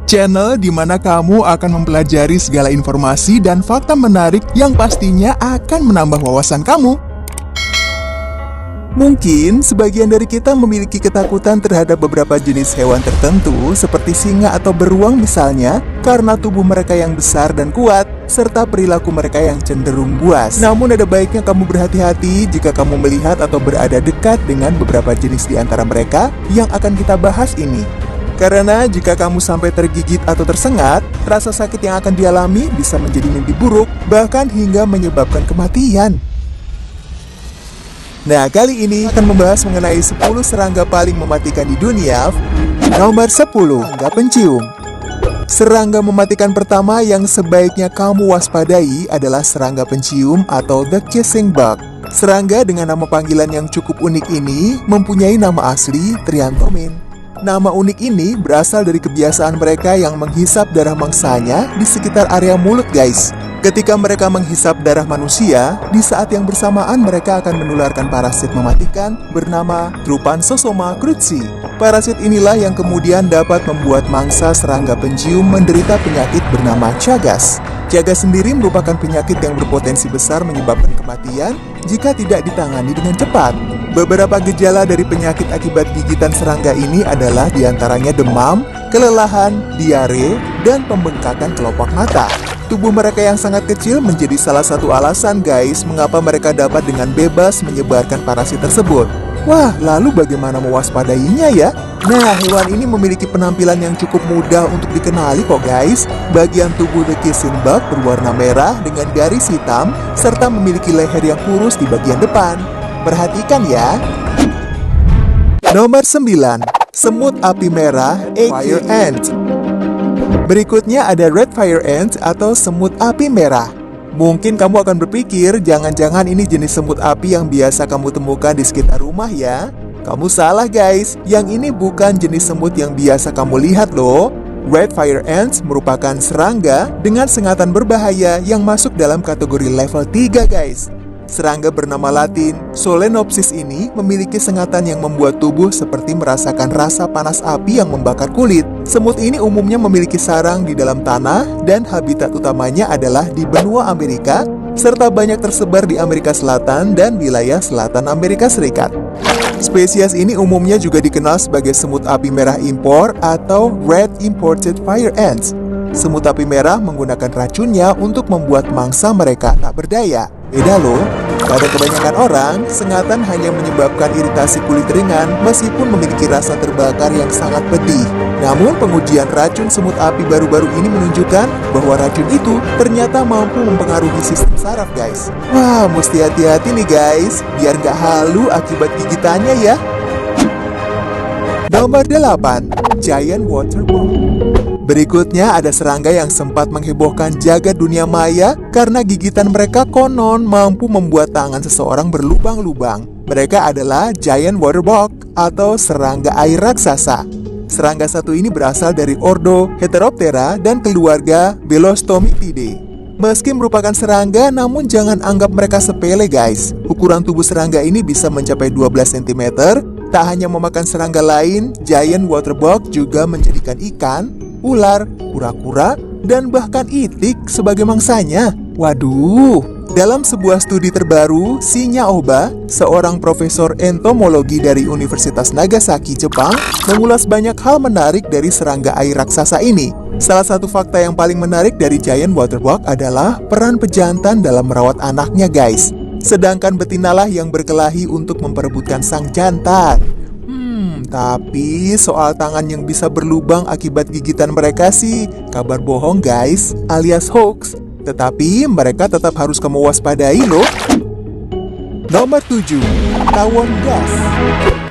Channel di mana kamu akan mempelajari segala informasi dan fakta menarik yang pastinya akan menambah wawasan kamu. Mungkin sebagian dari kita memiliki ketakutan terhadap beberapa jenis hewan tertentu seperti singa atau beruang misalnya, karena tubuh mereka yang besar dan kuat, serta perilaku mereka yang cenderung buas. Namun ada baiknya kamu berhati-hati jika kamu melihat atau berada dekat dengan beberapa jenis di antara mereka yang akan kita bahas ini. Karena jika kamu sampai tergigit atau tersengat, rasa sakit yang akan dialami bisa menjadi mimpi buruk, bahkan hingga menyebabkan kematian. Nah, kali ini akan membahas mengenai 10 serangga paling mematikan di dunia. Nomor 10, serangga pencium. Serangga mematikan pertama yang sebaiknya kamu waspadai adalah serangga pencium atau the kissing bug. Serangga dengan nama panggilan yang cukup unik ini mempunyai nama asli Trianthomin. Nama unik ini berasal dari kebiasaan mereka yang menghisap darah mangsanya di sekitar area mulut, guys. Ketika mereka menghisap darah manusia, di saat yang bersamaan mereka akan menularkan parasit mematikan bernama Trypanosoma cruzi. Parasit inilah yang kemudian dapat membuat mangsa serangga pencium menderita penyakit bernama Chagas. Chagas sendiri merupakan penyakit yang berpotensi besar menyebabkan kematian jika tidak ditangani dengan cepat. Beberapa gejala dari penyakit akibat gigitan serangga ini adalah diantaranya demam, kelelahan, diare, dan pembengkakan kelopak mata. Tubuh mereka yang sangat kecil menjadi salah satu alasan, guys, mengapa mereka dapat dengan bebas menyebarkan parasit tersebut. Wah, lalu bagaimana mewaspadainya ya? Nah, hewan ini memiliki penampilan yang cukup mudah untuk dikenali kok, guys. Bagian tubuh the kissing bug berwarna merah dengan garis hitam, serta memiliki leher yang kurus di bagian depan. Perhatikan ya. Nomor 9, semut api merah, fire ant. Berikutnya ada red fire ant atau semut api merah. Mungkin kamu akan berpikir, jangan-jangan ini jenis semut api yang biasa kamu temukan di sekitar rumah ya. Kamu salah, guys. Yang ini bukan jenis semut yang biasa kamu lihat loh. Red fire ants merupakan serangga dengan sengatan berbahaya yang masuk dalam kategori level 3, guys. Serangga bernama Latin Solenopsis ini memiliki sengatan yang membuat tubuh seperti merasakan rasa panas api yang membakar kulit. Semut ini umumnya memiliki sarang di dalam tanah dan habitat utamanya adalah di benua Amerika, serta banyak tersebar di Amerika Selatan dan wilayah selatan Amerika Serikat. Spesies ini umumnya juga dikenal sebagai semut api merah impor atau red imported fire ants. Semut api merah menggunakan racunnya untuk membuat mangsa mereka tak berdaya. Beda loh, pada kebanyakan orang, sengatan hanya menyebabkan iritasi kulit ringan meskipun memiliki rasa terbakar yang sangat pedih. Namun pengujian racun semut api baru-baru ini menunjukkan bahwa racun itu ternyata mampu mempengaruhi sistem saraf, guys. Wah, mesti hati-hati nih guys, biar nggak halu akibat gigitannya ya. Nomor 8, giant water bug. Berikutnya ada serangga yang sempat menghebohkan jagat dunia maya karena gigitan mereka konon mampu membuat tangan seseorang berlubang-lubang. Mereka adalah giant water bug atau serangga air raksasa. Serangga satu ini berasal dari ordo Heteroptera dan keluarga Belostomitidae. Meski merupakan serangga, namun jangan anggap mereka sepele, guys. Ukuran tubuh serangga ini bisa mencapai 12 cm. Tak hanya memakan serangga lain, giant water bug juga menjadikan ikan, ular, kura-kura, dan bahkan itik sebagai mangsanya. Waduh! Dalam sebuah studi terbaru, Shinya Oba, seorang profesor entomologi dari Universitas Nagasaki, Jepang, mengulas banyak hal menarik dari serangga air raksasa ini. Salah satu fakta yang paling menarik dari giant water bug adalah peran pejantan dalam merawat anaknya, guys. Sedangkan betinalah yang berkelahi untuk memperebutkan sang jantan. Tapi soal tangan yang bisa berlubang akibat gigitan mereka sih kabar bohong, guys, alias hoax. Tetapi mereka tetap harus kamu waspadai loh. Nomor 7, tawon gas.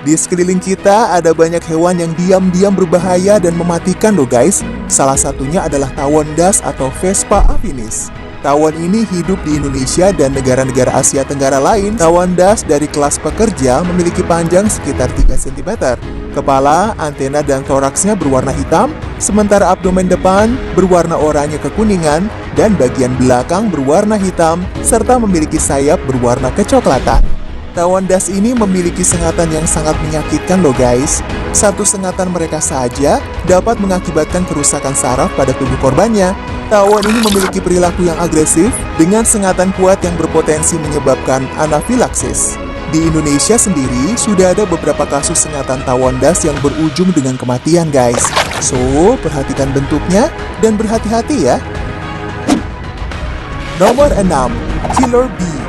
Di sekeliling kita ada banyak hewan yang diam-diam berbahaya dan mematikan loh, guys. Salah satunya adalah tawon das atau Vespa afinis. Tawon ini hidup di Indonesia dan negara-negara Asia Tenggara lain. Tawon das dari kelas pekerja memiliki panjang sekitar 3 cm. Kepala, antena, dan toraksnya berwarna hitam, sementara abdomen depan berwarna oranye kekuningan dan bagian belakang berwarna hitam, serta memiliki sayap berwarna kecoklatan. Tawon das ini memiliki sengatan yang sangat menyakitkan loh guys. Satu sengatan mereka saja dapat mengakibatkan kerusakan saraf pada tubuh korbannya. Tawon ini memiliki perilaku yang agresif dengan sengatan kuat yang berpotensi menyebabkan anafilaksis. Di Indonesia sendiri sudah ada beberapa kasus sengatan tawon das yang berujung dengan kematian guys. So, perhatikan bentuknya dan berhati-hati ya. Nomor 6. Killer bee.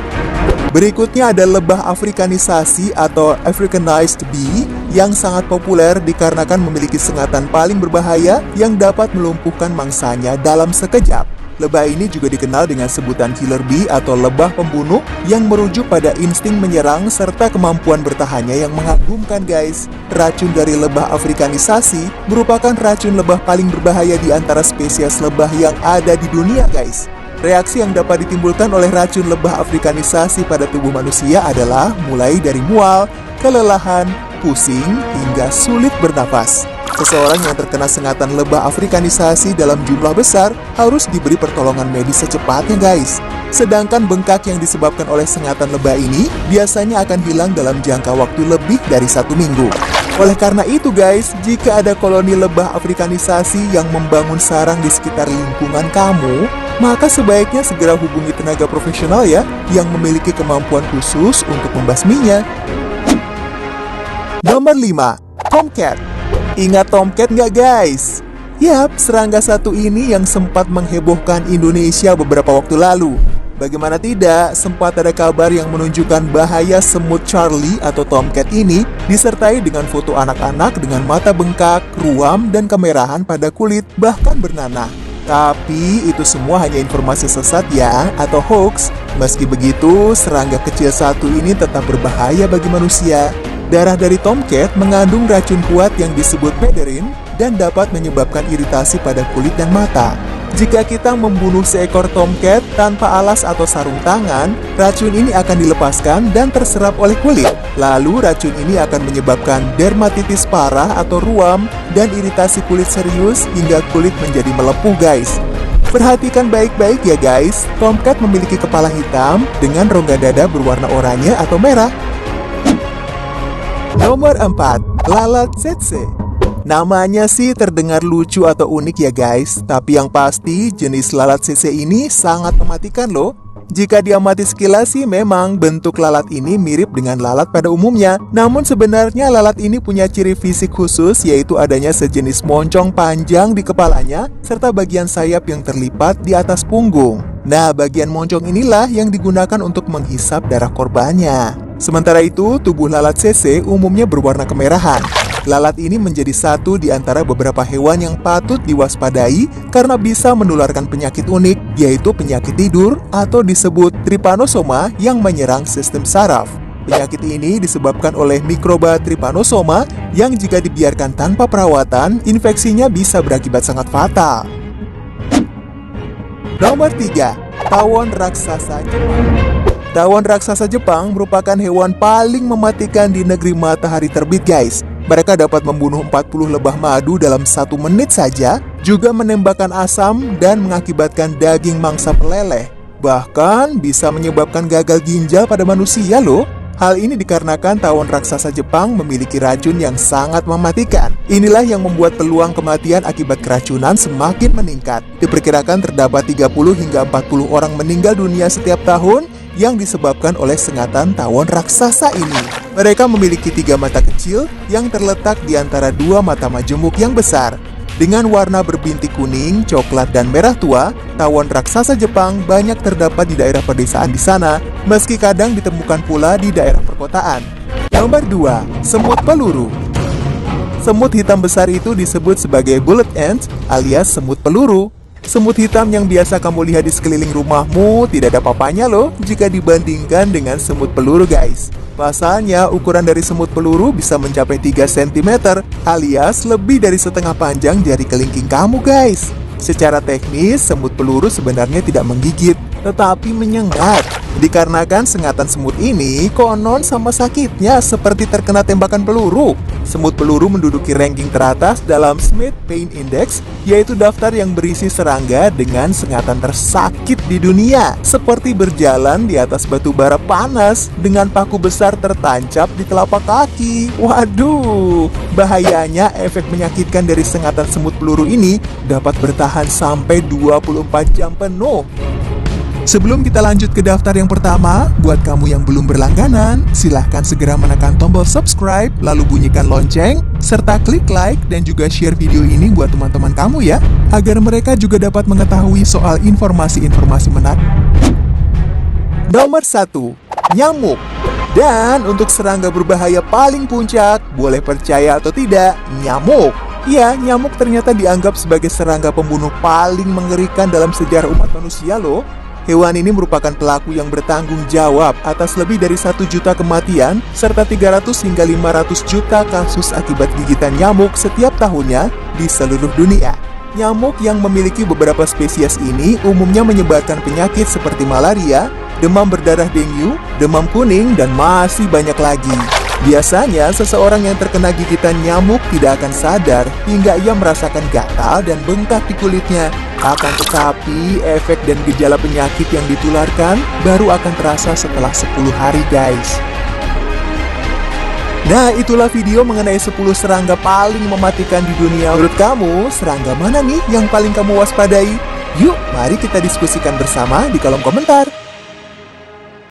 Berikutnya ada lebah afrikanisasi atau Africanized bee yang sangat populer dikarenakan memiliki sengatan paling berbahaya yang dapat melumpuhkan mangsanya dalam sekejap. Lebah ini juga dikenal dengan sebutan killer bee atau lebah pembunuh yang merujuk pada insting menyerang serta kemampuan bertahannya yang mengagumkan guys. Racun dari lebah afrikanisasi merupakan racun lebah paling berbahaya di antara spesies lebah yang ada di dunia guys. Reaksi yang dapat ditimbulkan oleh racun lebah afrikanisasi pada tubuh manusia adalah mulai dari mual, kelelahan, pusing, hingga sulit bernafas. Seseorang yang terkena sengatan lebah afrikanisasi dalam jumlah besar harus diberi pertolongan medis secepatnya guys. Sedangkan bengkak yang disebabkan oleh sengatan lebah ini biasanya akan hilang dalam jangka waktu lebih dari 1 minggu. Oleh karena itu guys, jika ada koloni lebah afrikanisasi yang membangun sarang di sekitar lingkungan kamu, maka sebaiknya segera hubungi tenaga profesional ya, yang memiliki kemampuan khusus untuk membasminya. Nomor 5. Tomcat. Ingat tomcat nggak guys? Yap, serangga satu ini yang sempat menghebohkan Indonesia beberapa waktu lalu. Bagaimana tidak, sempat ada kabar yang menunjukkan bahaya semut Charlie atau tomcat ini disertai dengan foto anak-anak dengan mata bengkak, ruam, dan kemerahan pada kulit, bahkan bernanah. Tapi itu semua hanya informasi sesat ya, atau hoax. Meski begitu, serangga kecil satu ini tetap berbahaya bagi manusia. Darah dari tomcat mengandung racun kuat yang disebut pederin dan dapat menyebabkan iritasi pada kulit dan mata. Jika kita membunuh seekor tomcat tanpa alas atau sarung tangan, racun ini akan dilepaskan dan terserap oleh kulit. Lalu racun ini akan menyebabkan dermatitis parah atau ruam dan iritasi kulit serius hingga kulit menjadi melepuh guys. Perhatikan baik-baik ya guys, tomcat memiliki kepala hitam dengan rongga dada berwarna oranye atau merah. Nomor 4. Lalat tsetse. Namanya sih terdengar lucu atau unik ya guys, tapi yang pasti jenis lalat tsetse ini sangat mematikan loh. Jika diamati sekilas sih memang bentuk lalat ini mirip dengan lalat pada umumnya. Namun sebenarnya lalat ini punya ciri fisik khusus, yaitu adanya sejenis moncong panjang di kepalanya serta bagian sayap yang terlipat di atas punggung. Nah, bagian moncong inilah yang digunakan untuk menghisap darah korbannya. Sementara itu, tubuh lalat tsetse umumnya berwarna kemerahan. Lalat ini menjadi satu di antara beberapa hewan yang patut diwaspadai karena bisa menularkan penyakit unik, yaitu penyakit tidur atau disebut trypanosoma yang menyerang sistem saraf. Penyakit ini disebabkan oleh mikroba trypanosoma yang jika dibiarkan tanpa perawatan, infeksinya bisa berakibat sangat fatal. Nomor 3. Tawon raksasa Jepang. Tawon raksasa Jepang merupakan hewan paling mematikan di negeri matahari terbit guys. Mereka dapat membunuh 40 lebah madu dalam 1 menit saja, juga menembakkan asam dan mengakibatkan daging mangsa meleleh. Bahkan bisa menyebabkan gagal ginjal pada manusia loh. Hal ini dikarenakan tawon raksasa Jepang memiliki racun yang sangat mematikan. Inilah yang membuat peluang kematian akibat keracunan semakin meningkat. Diperkirakan terdapat 30 hingga 40 orang meninggal dunia setiap tahun yang disebabkan oleh sengatan tawon raksasa ini. Mereka memiliki 3 mata kecil yang terletak di antara 2 mata majemuk yang besar. Dengan warna berbintik kuning, coklat, dan merah tua, tawon raksasa Jepang banyak terdapat di daerah pedesaan di sana, meski kadang ditemukan pula di daerah perkotaan. Nomor 2. Semut peluru. Semut hitam besar itu disebut sebagai bullet ant alias semut peluru. Semut hitam yang biasa kamu lihat di sekeliling rumahmu tidak ada papanya loh jika dibandingkan dengan semut peluru guys. Pasalnya ukuran dari semut peluru bisa mencapai 3 cm alias lebih dari setengah panjang jari kelingking kamu guys. Secara teknis semut peluru sebenarnya tidak menggigit tetapi menyengat. Dikarenakan sengatan semut ini konon sama sakitnya seperti terkena tembakan peluru. Semut peluru menduduki ranking teratas dalam Smith Pain Index, yaitu daftar yang berisi serangga dengan sengatan tersakit di dunia. Seperti berjalan di atas batu bara panas dengan paku besar tertancap di telapak kaki. Waduh, bahayanya efek menyakitkan dari sengatan semut peluru ini dapat bertahan sampai 24 jam penuh. Sebelum kita lanjut ke daftar yang pertama, buat kamu yang belum berlangganan, silahkan segera menekan tombol subscribe, lalu bunyikan lonceng, serta klik like dan juga share video ini buat teman-teman kamu ya, agar mereka juga dapat mengetahui soal informasi-informasi menarik. Nomor 1. Nyamuk. Dan untuk serangga berbahaya paling puncak, boleh percaya atau tidak, nyamuk. Ya, nyamuk ternyata dianggap sebagai serangga pembunuh paling mengerikan dalam sejarah umat manusia loh. Hewan ini merupakan pelaku yang bertanggung jawab atas lebih dari 1 juta kematian serta 300 hingga 500 juta kasus akibat gigitan nyamuk setiap tahunnya di seluruh dunia. Nyamuk yang memiliki beberapa spesies ini umumnya menyebarkan penyakit seperti malaria, demam berdarah dengue, demam kuning, dan masih banyak lagi. Biasanya, seseorang yang terkena gigitan nyamuk tidak akan sadar hingga ia merasakan gatal dan bengkak di kulitnya. Akan tetapi, efek dan gejala penyakit yang ditularkan baru akan terasa setelah 10 hari, guys. Nah, itulah video mengenai 10 serangga paling mematikan di dunia. Menurut kamu, serangga mana nih yang paling kamu waspadai? Yuk, mari kita diskusikan bersama di kolom komentar.